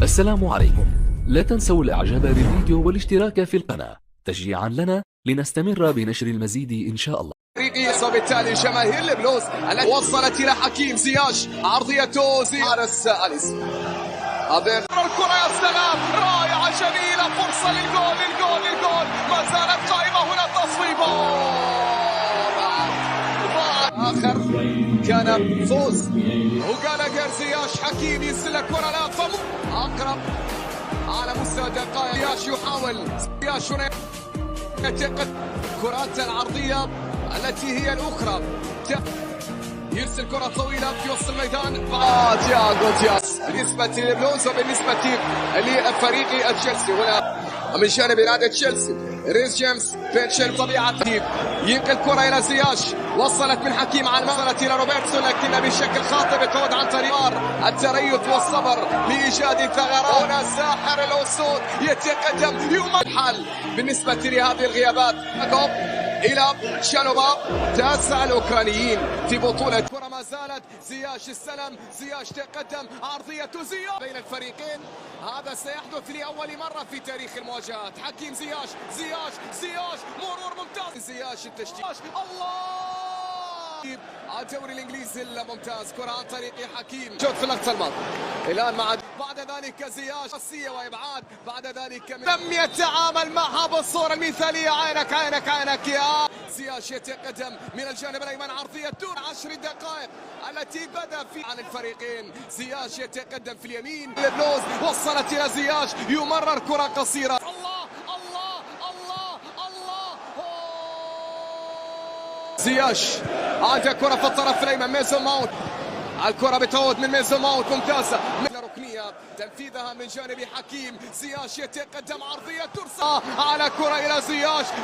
السلام عليكم. لا تنسوا الاعجاب بالفيديو والاشتراك في القناة تشجيعا لنا لنستمر بنشر المزيد ان شاء الله. وبالتالي جماهير البلوز التي وصلت الى حكيم زياش، عرضيته حارس اليس. هذه الكرة يا سلام، رائعة جميلة، فرصة للجول ما زالت قائمة هنا تصويبه. آخر كان فوز وقال زياش، حكيم ينزل الكرة لا فم أقرب على مستوى دقائق. زياش يحاول، زياش هنا يعتقد كرات العرضية التي هي الأخرى، يرسل كرة طويلة في وسط الميدان. تياغو دياس بالنسبة للبلوز وبالنسبة لفريق تشيلسي. هنا من جانب نادي تشيلسي ريس جيمس بيتشل طبيعة ينقل الكرة إلى زياش، وصلت من حكيم عن وصلت إلى روبرتسون لكنها بشكل خاطئ بتعود عن طريق التريث والصبر لإيجاد ثغرات. هنا ساحر الأسود يتقدم يوم الحل بالنسبة لهذه الغيابات إلى شانوبا. تاسع الأوكرانيين في بطولة. كرة ما زالت زياش السلام، زياش تقدم، عرضية زياش بين الفريقين. هذا سيحدث لأول مرة في تاريخ المواجهات. حكيم زياش مرور ممتاز، زياش التشتيت، الله الدوري الانجليزي الممتاز. كرة عن طريق حكيم، شوت في اللقطة الماضية الان مع بعد ذلك زياش قصية وابعاد، بعد ذلك لم يتعامل معها بالصورة المثالية. عينك يا زياش يتقدم من الجانب الايمن، عرضية دون 10 دقائق التي بدا في عن الفريقين. زياش يتقدم في اليمين، البلوز وصلت الى زياش، يمرر كرة قصيرة. الله زياش عنده كرة في الطرف الايمن، ميزون ماونت، الكرة بتعود من ميزون ماونت ممتازة، ركنية تنفيذها من جانب حكيم. زياش يتقدم، عرضية ترسل على كرة إلى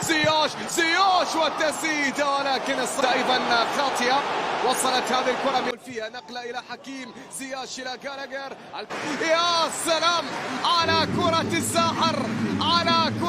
زياش والتسديد، ولكن أيضا خاطئة. وصلت هذه الكرة من فيها نقلة إلى حكيم، زياش إلى جالاجر. يا سلام على كرة الساحر، على كرة